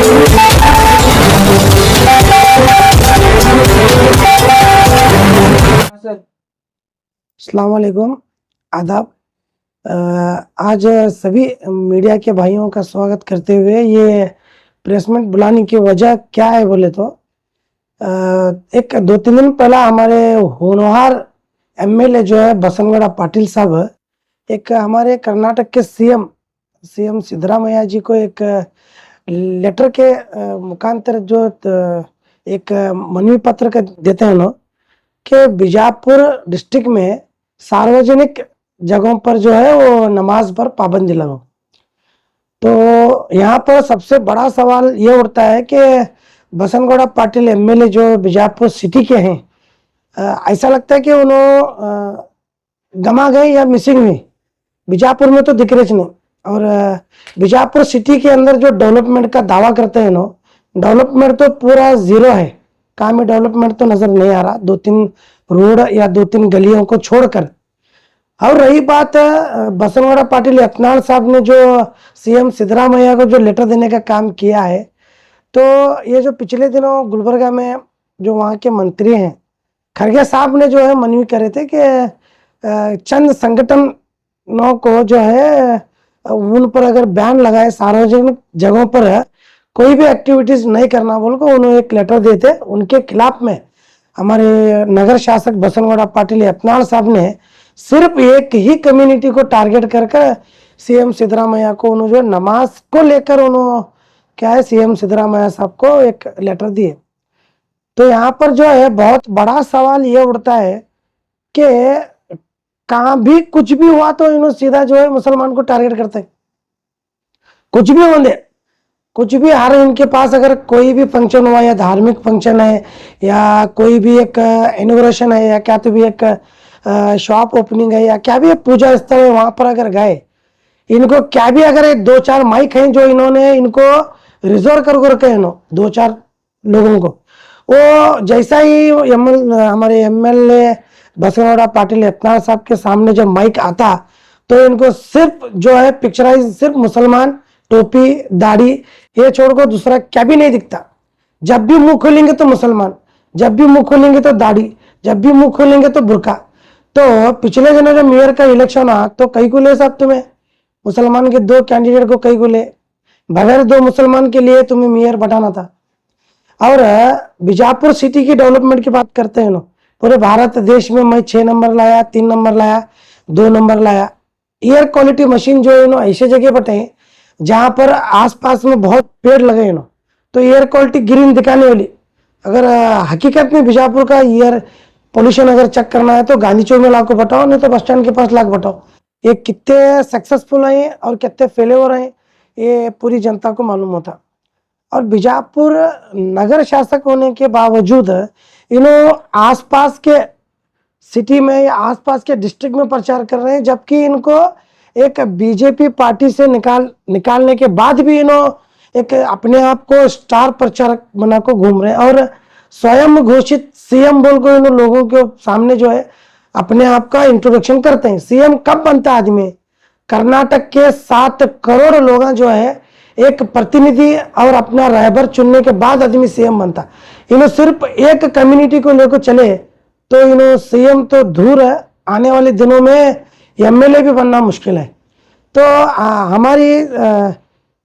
अस्सलाम वालेकुम, आदाब। आज सभी मीडिया के भाइयों का स्वागत करते हुए ये प्रेस मीट बुलाने की वजह क्या है बोले तो एक 2-3 दिन पहला हमारे होनहार एमएलए जो है बसनगौड़ा पाटिल साहब एक हमारे कर्नाटक के सीएम सिद्धरामैया जी को एक लेटर के मुखांतर जो एक मनवी पत्र का देते हैं ना कि बीजापुर डिस्ट्रिक्ट में सार्वजनिक जगहों पर जो है वो नमाज पर पाबंदी लगाओ। तो यहाँ पर सबसे बड़ा सवाल ये उठता है कि बसनगौड़ा पाटिल एमएलए जो बीजापुर सिटी के हैं, ऐसा लगता है कि उन्होंने गमा गए या मिसिंग हुई। बीजापुर में तो दिख रहे नहीं, और बीजापुर सिटी के अंदर जो डेवलपमेंट का दावा करते हैं ना, डेवलपमेंट तो पूरा जीरो है। काम में डेवलपमेंट तो नजर नहीं आ रहा, 2-3 रोड या 2-3 गलियों को छोड़कर। और रही बात बसनगौड़ा पाटिल यत्नाल साहब ने जो सीएम सिद्धरामैया को जो लेटर देने का काम किया है, तो ये जो पिछले दिनों गुलबर्गा में जो वहाँ के मंत्री हैं खरगे साहब ने जो है मनवी करे थे कि चंद संगठनों को जो है उन पर अगर बैन लगाए, सार्वजनिक जगहों पर कोई भी एक्टिविटीज नहीं करना बोल को उन्होंने एक लेटर देते। उनके खिलाफ में हमारे नगर शासक बसनगौड़ा पाटिल यत्नाल साहब ने सिर्फ एक ही कम्युनिटी को टारगेट कर सीएम सिद्धरामैया को उन्होंने जो नमाज को लेकर उन्होंने क्या है सीएम सिद्धरामैया साहब को एक लेटर दिए। तो यहाँ पर जो है बहुत बड़ा सवाल ये उठता है कि कहाँ भी कुछ भी हुआ तो इन्होंने सीधा जो है मुसलमान को टारगेट करते हैं। कुछ भी होने, कुछ भी, हर इनके पास अगर कोई भी फंक्शन हुआ या धार्मिक फंक्शन है या कोई भी एक इनोग्रेशन है या क्या तो भी एक शॉप ओपनिंग है या क्या भी एक पूजा स्थल है, वहां पर अगर गए, इनको क्या भी अगर 2-4 माइक हैं जो इन्होंने इनको रिजर्व कर रखे हैं 2-4 लोगों को, वो जैसा ही हमारे एमएलए बसनगौड़ा पाटिल यत्नाल साहब के सामने जब माइक आता तो इनको सिर्फ जो है पिक्चराइज सिर्फ मुसलमान, टोपी, दाढ़ी, ये छोड़कर दूसरा क्या भी नहीं दिखता। जब भी मुंह खोलेंगे तो मुसलमान, जब भी मुंह खोलेंगे तो दाढ़ी, जब भी मुंह खोलेंगे तो बुर्का। तो पिछले दिनों जो मेयर का इलेक्शन आ तो कई को ले साहब, तुम्हें मुसलमान के 2 कैंडिडेट को कई को ले, बगैर 2 मुसलमान के लिए तुम्हें मेयर बैठाना था। और बीजापुर सिटी की डेवलपमेंट की बात करते हैं लोग, पूरे भारत देश में मैं 6 नंबर लाया, 3 नंबर लाया, 2 नंबर लाया। एयर क्वालिटी मशीन जो है ऐसे जगह बटे जहां पर आसपास में बहुत पेड़ लगे ना, तो एयर क्वालिटी ग्रीन दिखाने वाली। अगर हकीकत में बीजापुर का एयर पोल्यूशन अगर चेक करना है तो गांधी चौक में लाको बताओ, नहीं तो बस स्टैंड के पास लाख बताओ। ये कितने सक्सेसफुल हैं और कितने फेलियर हैं ये पूरी जनता को मालूम होता। और बीजापुर नगर शासक होने के बावजूद इन्हों आसपास के सिटी में या आसपास के डिस्ट्रिक्ट में प्रचार कर रहे हैं, जबकि इनको एक बीजेपी पार्टी से निकालने के बाद भी इन्हों एक अपने आप को स्टार प्रचारक बना को घूम रहे हैं और स्वयं घोषित सीएम बोल को इन लोगों के सामने जो है अपने आप का इंट्रोडक्शन करते हैं। सीएम कब बनता आदमी? कर्नाटक के 7 करोड़ लोग जो है एक प्रतिनिधि और अपना रहबर चुनने के बाद आदमी सीएम बनता। इन्हों सिर्फ एक कम्युनिटी को लेकर चले तो इन्हों सीएम तो दूर है, आने वाले दिनों में एमएलए भी बनना मुश्किल है। तो हमारी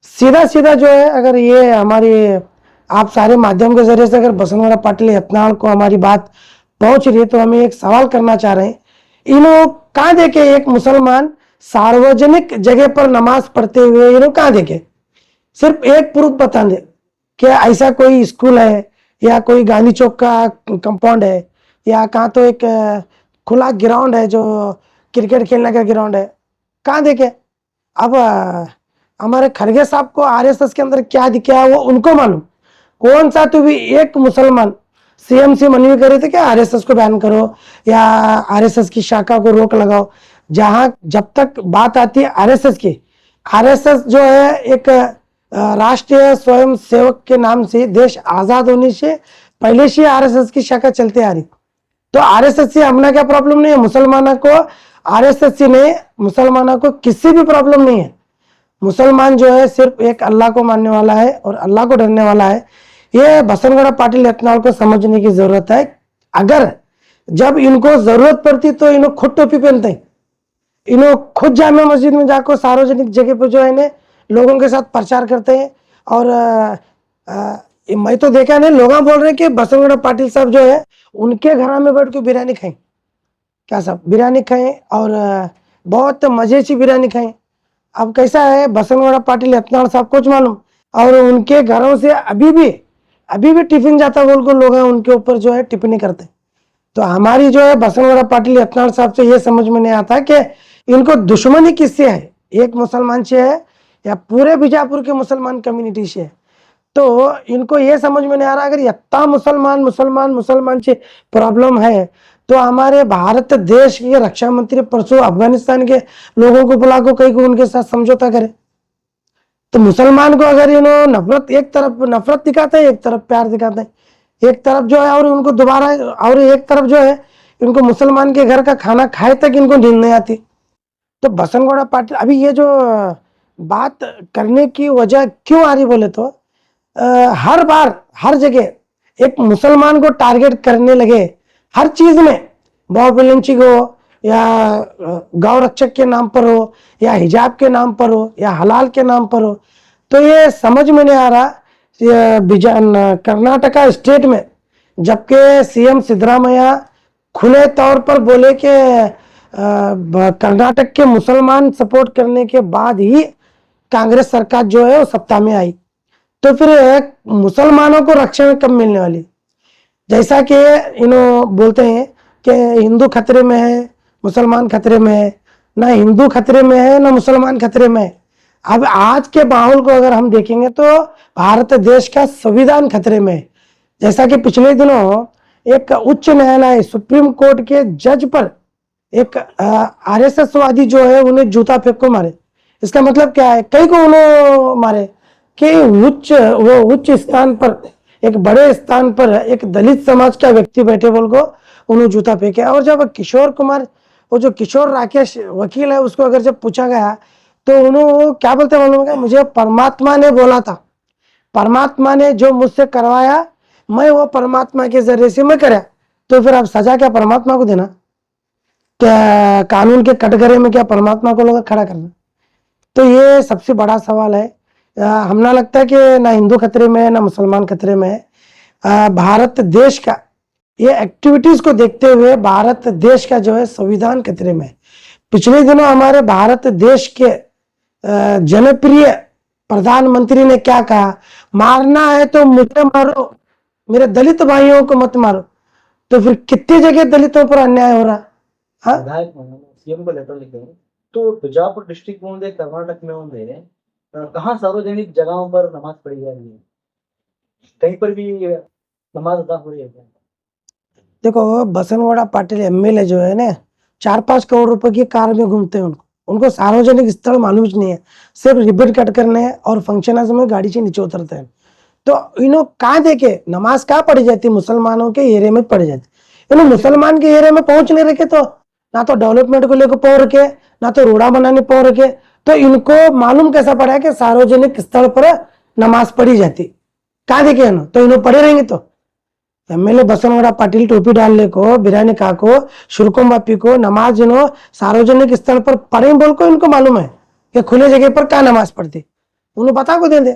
सीधा सीधा जो है, अगर ये हमारी आप सारे माध्यम के जरिए से अगर बसनगौड़ा पाटिल यत्नाल को हमारी बात पहुंच रही है तो हमें एक सवाल करना चाह रहे हैं, इन्हों कहाँ देखे एक मुसलमान सार्वजनिक जगह पर नमाज पढ़ते हुए, इन्हों कहाँ देखे? सिर्फ एक प्रूफ बता दे कि ऐसा कोई स्कूल है या कोई गांधी चौक का कंपाउंड है या कहाँ तो एक खुला ग्राउंड है जो क्रिकेट खेलने का ग्राउंड है, कहाँ देखे? अब हमारे खरगे साहब को आरएसएस के अंदर क्या दिखा है वो उनको मालूम। कौन सा तो भी एक मुसलमान सीएम से मनवी करे थे कि आरएसएस को बैन करो या आरएसएस की शाखा को रोक लगाओ। जहां जब तक बात आती है आरएसएस की, आरएसएस जो है एक राष्ट्रीय स्वयं सेवक के नाम से देश आजाद होने से पहले से आरएसएस की शाखा चलते आ रही। तो आरएसएस से हमने क्या प्रॉब्लम नहीं है, मुसलमानों को आरएसएस से नहीं, मुसलमानों को किसी भी प्रॉब्लम नहीं है। मुसलमान जो है सिर्फ एक अल्लाह को मानने वाला है और अल्लाह को डरने वाला है। ये बसनगौड़ा पाटिल यत्नाल को समझने की जरूरत है। अगर जब इनको जरूरत पड़ती तो इन्हों खुद टोपी पहनते हैं, इन्हों खुद जामा मस्जिद में जाकर सार्वजनिक जगह पर जो है ने लोगों के साथ प्रचार करते हैं। और मैं तो देखा नहीं, लोग बोल रहे हैं कि बसनगौड़ा पाटिल साहब जो है उनके घर में बैठ के बिरयानी खाएं, क्या साहब बिरयानी खाएं और बहुत मजे से बिरयानी खाएं। अब कैसा है, बसनगौड़ा पाटिल यत्नाल साहब कुछ मालूम, और उनके घरों से अभी भी टिफिन जाता बोल को लोग उनके ऊपर जो है टिप्पणी करते। तो हमारी जो है बसनगौड़ा पाटिल यत्नाल साहब से ये समझ में नहीं आता कि इनको दुश्मनी किससे है, एक मुसलमान से है या पूरे बीजापुर के मुसलमान कम्युनिटी से है। तो इनको ये समझ में नहीं आ रहा, अगर इतना मुसलमान से प्रॉब्लम है तो हमारे भारत देश के रक्षा मंत्री परसों अफगानिस्तान के लोगों को बुला को कहीं को उनके साथ समझौता करे। तो मुसलमान को अगर इन्होंने नफरत, एक तरफ नफरत दिखाते हैं, एक तरफ प्यार दिखाते हैं, एक तरफ जो है और उनको दोबारा, और एक तरफ जो है इनको मुसलमान के घर का खाना खाए तक इनको नींद नहीं आती। तो बसनगौड़ा पाटिल अभी ये जो बात करने की वजह क्यों आ रही बोले तो हर बार हर जगह एक मुसलमान को टारगेट करने लगे, हर चीज में, बाहुबली हो या गौ रक्षक के नाम पर हो या हिजाब के नाम पर हो या हलाल के नाम पर हो। तो ये समझ में नहीं आ रहा, कर्नाटका स्टेट में जबकि सीएम सिद्धरामैया खुले तौर पर बोले कि कर्नाटक के मुसलमान सपोर्ट करने के बाद ही कांग्रेस सरकार जो है वो सत्ता में आई, तो फिर मुसलमानों को रक्षा कब मिलने वाली। जैसा कि इन्हों बोलते हैं कि हिंदू खतरे में है, मुसलमान खतरे में है, ना हिंदू खतरे में है ना मुसलमान खतरे में है। अब आज के माहौल को अगर हम देखेंगे तो भारत देश का संविधान खतरे में है। जैसा कि पिछले दिनों एक उच्च न्यायालय सुप्रीम कोर्ट के जज पर एक आरएसएस वादी जो है उन्हें जूता फेंक को मारे। इसका मतलब क्या है, कई को उन्होंने मारे कि उच्च स्थान पर, एक बड़े स्थान पर एक दलित समाज का व्यक्ति बैठे बोल को उन्होंने जूता फेंके। और जब किशोर कुमार, वो जो किशोर राकेश वकील है, उसको अगर जब पूछा गया तो उन्होंने क्या बोलते मालूम है, मुझे परमात्मा ने बोला था, परमात्मा ने जो मुझसे करवाया मैं वो परमात्मा के जरिए से मैं कराया। तो फिर अब सजा क्या परमात्मा को देना, क्या कानून के कटघरे में क्या परमात्मा को लोग खड़ा करना। तो ये सबसे बड़ा सवाल है। हमना लगता है कि ना हिंदू खतरे में है ना मुसलमान खतरे में है। भारत देश का ये एक्टिविटीज को देखते हुए भारत देश का जो है संविधान खतरे में है। पिछले दिनों हमारे भारत देश के जनप्रिय प्रधानमंत्री ने क्या कहा, मारना है तो मुझे मारो, मेरे दलित भाइयों को मत मारो। तो फिर कितनी जगह दलितों पर अन्याय हो रहा। हाँ, सीएम को लेटर लिखे तो बीजापुर डिस्ट्रिक्ट में होंगे, कर्नाटक में होंगे, कहाँ सार्वजनिक जगहों पर नमाज पढ़ी जा रही है, कहीं पर भी नमाज अदा हो रही है क्या? देखो बसनगौड़ा पाटिल एमएलए जो है ना 4-5 करोड़ रुपए की कार में घूमते हैं, उनको सार्वजनिक स्थल मालूम ही नहीं है, सिर्फ रिबन कट करने और फंक्शन में गाड़ी से नीचे उतरते हैं। तो इन्हों कहाँ देखे नमाज कहाँ पढ़ी जाती, मुसलमानों के एरिया में पढ़ी जाती। इन्हों मुसलमान के एरिया में पहुंच नहीं रखे, तो ना तो डेवलपमेंट को लेकर पहुंच रखे, ना तो रोड़ा बनाने पहुंच रखे। तो इनको मालूम कैसा पड़ा है कि सार्वजनिक स्थल पर नमाज पढ़ी जाती, कहाँ देखे इन्हों, तो इन्हों पढ़े रहेंगे। तो एमएलए बसनगौड़ा पाटिल टोपी डालने को, बिरयानी खा को, शुल्कुम बापी को नमाज इन्हों सार्वजनिक स्थल पर पढ़े बोल को इनको मालूम है कि खुले जगह पर क्या नमाज पढ़ती, उन्हें बता को दे दे।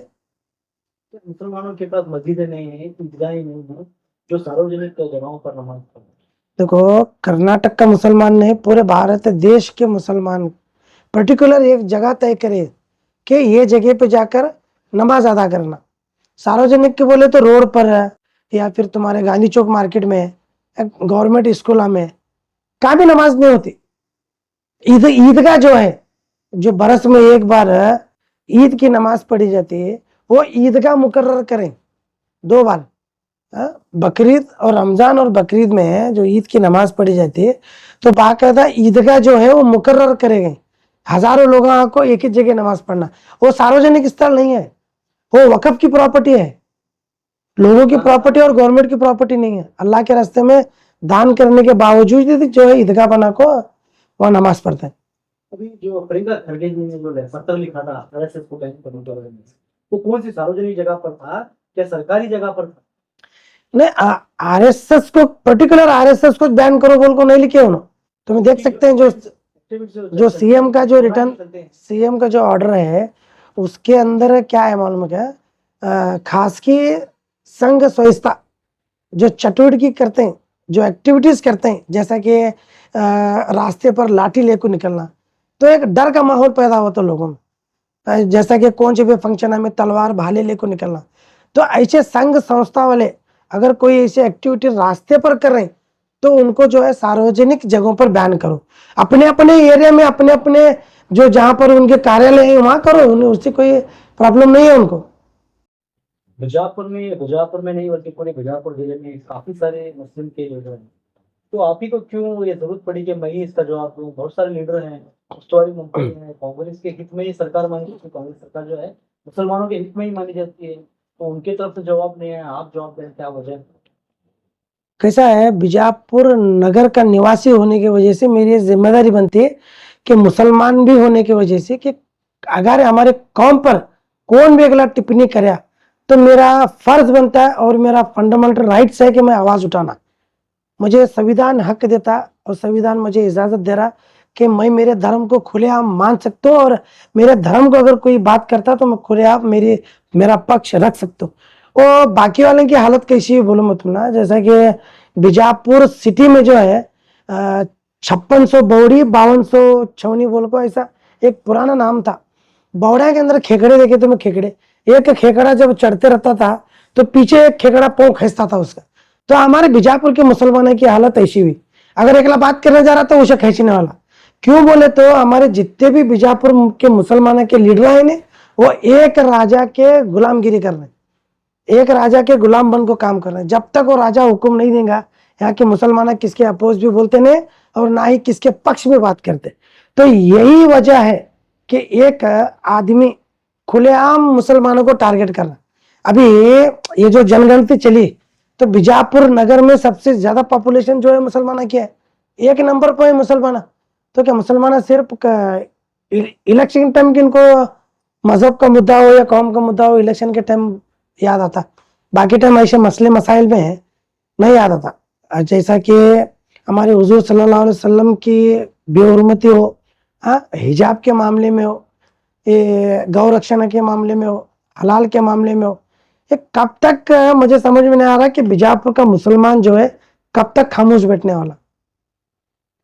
मुसलमानों के पास मस्जिदें नहीं है, ईदगाहें नहीं है जो सार्वजनिक जगहों पर नमाज पढ़े। देखो कर्नाटक का मुसलमान नहीं, पूरे भारत देश के मुसलमान पर्टिकुलर एक जगह तय करे कि ये जगह पे जाकर नमाज अदा करना। सार्वजनिक के बोले तो रोड पर है या फिर तुम्हारे गांधी चौक मार्केट में, गवर्नमेंट स्कूल में, कहाँ भी नमाज नहीं होती। ईदगाह जो है, जो बरस में एक बार ईद की नमाज पढ़ी जाती है, वो ईदगाह मुकर्रर करें 2 बार। बकरीद और रमजान और बकरीद में जो ईद की नमाज पढ़ी जाती है, तो बाकायदा ईदगाह जो है वो मुकर्रर करेंगे, हजारों लोगों को एक ही जगह नमाज पढ़ना। वो सार्वजनिक स्थल नहीं है, वो वक्फ की प्रॉपर्टी है, लोगों की प्रॉपर्टी और गवर्नमेंट की प्रॉपर्टी नहीं है। अल्लाह के रास्ते में दान करने के बावजूद जो है ईदगाह बना को वहां नमाज पढ़ते हैं। अभी जो प्रियंका खड़गे जी ने जो पत्र लिखा था आरएसएस को बैन करने के बारे में, वो कौन सी सार्वजनिक जगह पर था या सरकारी जगह पर था? नहीं, आरएसएस को, पर्टिकुलर आरएसएस को बैन करो बोल को नहीं लिखे उन्होंने। तुम देख सकते हैं जो सीएम का जो रिटर्न, सीएम का जो ऑर्डर है उसके अंदर क्या है मालूम है क्या? खास की संघ स्वच्छता जो चटुवटिकी करते हैं, जो एक्टिविटीज करते हैं, जैसा कि रास्ते पर लाठी लेकर निकलना, तो एक डर का माहौल पैदा होता है लोगों में। जैसा कि कौन से भी फंक्शन में तलवार भाले लेकर निकलना, तो ऐसे संघ संस्था वाले अगर कोई ऐसे एक्टिविटी रास्ते पर कर रहे हैं तो उनको जो है सार्वजनिक जगहों पर बैन करो। अपने अपने एरिया में, अपने अपने जो जहां पर उनके कार्यालय है वहां करो, उन्हें उससे कोई प्रॉब्लम नहीं है उनको। बीजापुर में नहीं बल्कि पूरे बीजापुर जिले में काफी सारे मुस्लिम के लीडर हैं, तो आप ही को क्यों ये जरूरत पड़ी कि मैं ही इसका जवाब दूं? बहुत सारे लीडर हैं, स्टोरी मुमकिन है, कांग्रेस के हित में ही सरकार मानी जाती है, कांग्रेस सरकार जो है मुसलमानों के हित में ही मानी जाती है, तो उनके तरफ से जवाब नहीं है, आप जवाब दें, क्या वजह? कैसा है, बीजापुर नगर का निवासी होने की वजह से मेरी जिम्मेदारी बनती है कि मुसलमान भी होने की वजह से कि अगर हमारे कौम पर कौन भी अगला टिप्पणी करे तो मेरा फर्ज बनता है और मेरा फंडामेंटल राइट्स है कि मैं आवाज उठाना। मुझे संविधान हक देता और संविधान मुझे इजाजत दे रहा कि मैं मेरे धर्म को खुलेआम मान सकता हूँ, और मेरे धर्म को अगर कोई बात करता तो मैं खुलेआम मेरा पक्ष रख सकता हूँ। और बाकी वाले की हालत कैसी है बोलो मत ना, जैसा कि बीजापुर सिटी में जो है 5600 बौड़ी 5200 छौनी बोल को ऐसा एक पुराना नाम था। बौड़ा के अंदर खेकड़े देखे तो मैं खेकड़े, एक खेकड़ा जब चढ़ते रहता था तो पीछे एक खेकड़ा पाँव खींचता था उसका। तो हमारे बीजापुर के मुसलमानों की हालत ऐसी हुई, अगर एकला बात करने जा रहा तो उसे खींचने वाला। क्यों बोले तो हमारे जितने भी बीजापुर के मुसलमानों के लीडर हैं ने वो एक राजा के गुलामगिरी कर रहे, एक राजा के गुलाम बन को काम कर रहे हैं। जब तक वो राजा हुक्म नहीं देगा, यहाँ के मुसलमान किसके अपोज भी बोलते नहीं और ना ही किसके पक्ष में बात करते। तो यही वजह है कि एक आदमी खुलेआम मुसलमानों को टारगेट कर रहा। अभी ये जो जनगणति चली तो बीजापुर नगर में सबसे ज्यादा पॉपुलेशन जो है मुसलमान की है, एक नंबर पर है मुसलमान। तो क्या मुसलमान सिर्फ इलेक्शन टाइम के इनको मजहब का मुद्दा हो या कौम का मुद्दा हो इलेक्शन के टाइम याद आता, बाकी टाइम ऐसे मसले मसाइल में है नहीं याद आता। जैसा कि हमारे हुजूर सल्लल्लाहु अलैहि वसल्लम की बेहुरमती हो, हिजाब के मामले में हो, ये गौ रक्षण के मामले में हो, हलाल के मामले में हो, ये कब तक मुझे समझ में नहीं आ रहा कि बीजापुर का मुसलमान जो है कब तक खामोश बैठने वाला।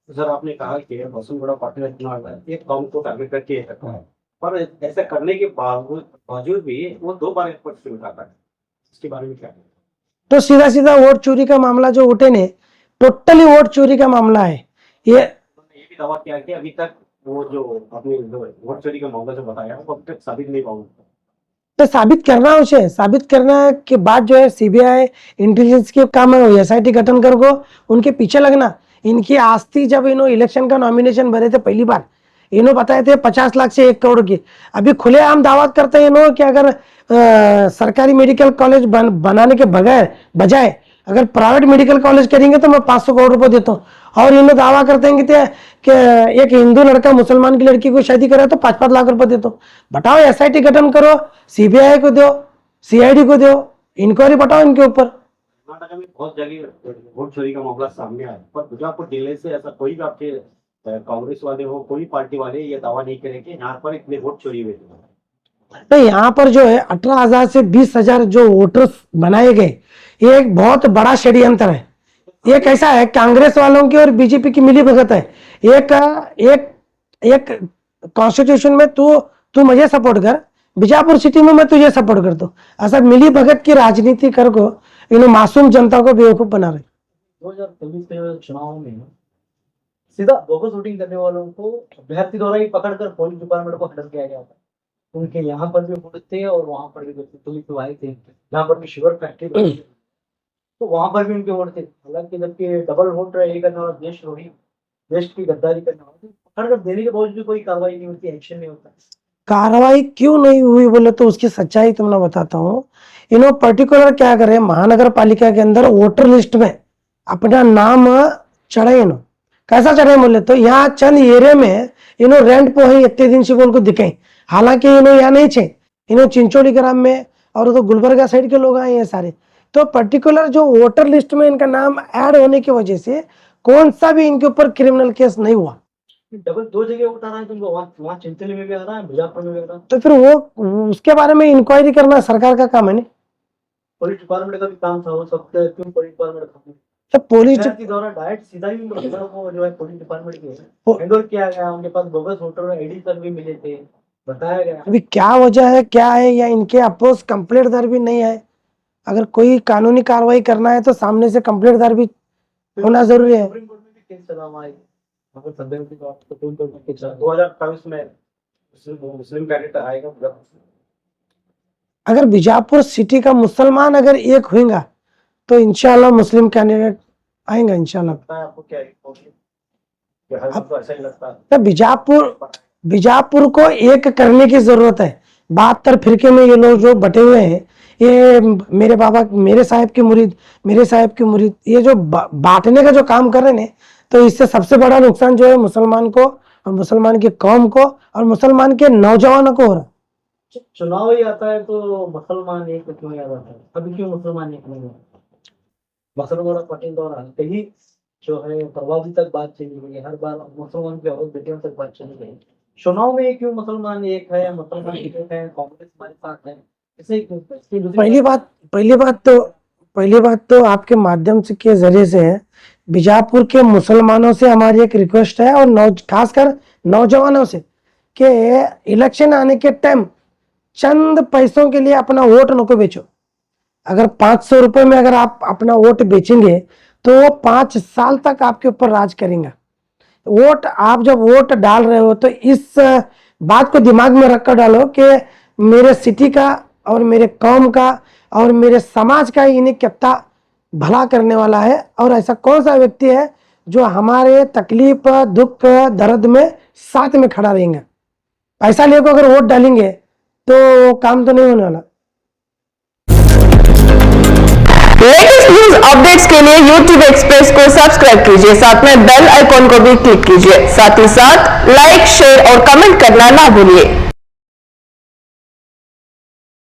सर आपने कहा कि वसुंधरा पार्टी का चुनाव है, एक कौम को टारगेट करके ये करता है, पर ऐसा करने के बावजूद भी वो 2 बार पक्ष उठाता है, इसके बारे में क्या है? तो सीधा सीधा वोट चोरी का मामला जो उठे ने, टोटली वोट चोरी का मामला है ये। उन्होंने ये भी दावा किया कि अभी तक वो जो आपने वोट चोरी का मामला जो बताया वो अब तक साबित नहीं पाऊंगा। तो साबित करना, उसे साबित करना के बाद जो है सीबीआई इंटेलिजेंस के काम है, एसआईटी गठन कर को उनके पीछे लगना। इनकी आस्ती जब इन्होंने इलेक्शन का नॉमिनेशन भरे थे पहली बार, इन्होंने बताए थे 50 लाख से 1 करोड़ की। अभी खुलेआम दावा करते हैं इन्होंने कि अगर सरकारी मेडिकल कॉलेज बनाने के बजाय अगर प्राइवेट मेडिकल कॉलेज करेंगे तो मैं 500 करोड़ रुपए देता हूँ। और इन्होंने दावा करते हैं कि एक हिंदू लड़का मुसलमान की लड़की को शादी करे तो 5-5 लाख रुपए देता हूँ। बताओ, एसआईटी गठन करो, सीबीआई को दो, सीआईडी को दो, इंक्वायरी बताओ इनके ऊपर। कर्नाटक में बहुत जगह वोट चोरी का मामला सामने आया, पर बीजापुर जिले से ऐसा कोई भी आपके कांग्रेस वाले हो, कोई पार्टी वाले ये दावा नहीं करेंगे यहाँ पर इतने वोट चोरी हुए थे। नहीं, यहाँ पर जो है 18,000 से 20,000 जो वोटर्स बनाए गए, ये एक बहुत बड़ा षड्यंत्र है। ये कैसा है, कांग्रेस वालों की और बीजेपी की मिली भगत है। एक कॉन्स्टिट्यूशन में तू मुझे सपोर्ट कर, बीजापुर सिटी में मैं तुझे सपोर्ट करता हूँ, ऐसा मिली भगत की राजनीति कर को इन्हें मासूम जनता को बेवकूफ बना रहे। 2024 के चुनाव में सीधा बोगस वोटिंग करने वालों को अभ्यर्थी द्वारा ही पकड़कर पुलिस डिपार्टमेंट को हैंडल किया गया था। उनके यहाँ पर भी वोट थे और वहां पर भी पुलिस आए थे, यहाँ पर भी शुगर फैक्ट्री तो वहां पर भी उनके वोट थे। हालांकि जबकि डबल वोट ये करने वाला देशद्रोही, देश की गद्दारी करने वाला, पकड़कर देने के बावजूद भी कोई कार्रवाई नहीं होती, एक्शन नहीं होता। कार्रवाई क्यों नहीं हुई बोले तो उसकी सच्चाई तुमने बताता हूँ। इन्होंने पर्टिकुलर क्या करे, महानगर पालिका के अंदर वोटर लिस्ट में अपना नाम चढ़े। इन्होंने कैसा चढ़े बोले तो यहाँ चंद एरिया में इन्हों रेंट पे ही इतने दिन से बोल को दिखाई, हालांकि इन्हों यहाँ नहीं छे, इन्हों चिंचोली ग्राम में और तो गुलबर्गा साइड के लोग आए हैं सारे। तो पर्टिकुलर जो वोटर लिस्ट में इनका नाम ऐड होने की वजह से कौन सा भी इनके ऊपर क्रिमिनल केस नहीं हुआ। डबल 2 जगह वोट आ रहा है तुमको, वहाँ चिंचोली में भी आ रहा है, बीजापुर में भी आ रहा है। तो फिर वो उसके बारे में इंक्वायरी करना सरकार का काम है नहीं। पुलिस डिपार्टमेंट का भी काम था वो सब, क्यों पुलिस डिपार्टमेंट का तो पुलिस शहर के द्वारा डायरेक्ट सीधा ही वो जो है पुलिस डिपार्टमेंट के वो- हैंडओवर किया गया, उनके पास बोगस वोटर आईडी कार्ड भी मिले थे, बताया गया। अभी क्या वजह है क्या है, या इनके अपोज कंप्लेंट दर भी नहीं है। अगर कोई कानूनी कार्रवाई करना है तो सामने से कंप्लेंट दर भी होना जरूरी है। सुप्रीम कोर्ट में भी केस चला हुआ है, वहाँ पर संदेह की बात सुप्रीम कोर्ट में केस चला। 2028 में मुस्लिम कैंडिडेट आएगा। अगर बीजापुर सिटी का मुसलमान अगर एक होगा तो इंशाल्लाह मुस्लिम कैंडिडेट आएंगे इंशाल्लाह। लगता है आपको क्या हर बार तो ऐसा ही लगता है? तो बीजापुर को एक करने की जरूरत है। 72 फिरके में ये लोग जो बटे हुए हैं, ये मेरे बाबा मेरे साहब की मुरीद, मेरे साहब की मुरीद, ये जो बांटने का जो काम कर रहे हैं, तो इससे सबसे बड़ा नुकसान जो है मुसलमान को और मुसलमान की कौम को और मुसलमान के नौजवानों को हो रहा है। चुनाव ही आता है तो मुसलमान एक क्यों याद आता है, अभी क्यों मुसलमान एक नहीं है? मुसलमान पटेल द्वारा कहीं जो है प्रवासी तक बात चली गई, हर बार मुसलमान की औरत बेटियों तक बात चली गई। चुनाव में क्यों मुसलमान एक है, मुसलमान एक है, कांग्रेस हमारे साथ है, इसे क्यों? पहली बात तो आपके माध्यम से के जरिए से है, बीजापुर के मुसलमानों से हमारी एक रिक्वेस्ट है और खासकर नौजवानों से कि इलेक्शन आने के टाइम चंद पैसों के लिए अपना वोट न को बेचो। अगर 500 रुपए में अगर आप अपना वोट बेचेंगे तो वो 5 साल तक आपके ऊपर राज करेंगे। वोट आप जब वोट डाल रहे हो तो इस बात को दिमाग में रखकर डालो कि मेरे सिटी का और मेरे कौम का और मेरे समाज का इन्हें कितना भला करने वाला है, और ऐसा कौन सा व्यक्ति है जो हमारे तकलीफ दुख दर्द में साथ में खड़ा रहेंगे। पैसा लेकर अगर वोट डालेंगे तो काम तो नहीं होने वाला। लेटेस्ट न्यूज अपडेट्स के लिए YouTube एक्सप्रेस को सब्सक्राइब कीजिए, साथ में बेल आइकॉन को भी क्लिक कीजिए। साथ ही साथ लाइक शेयर और कमेंट करना ना भूलिए।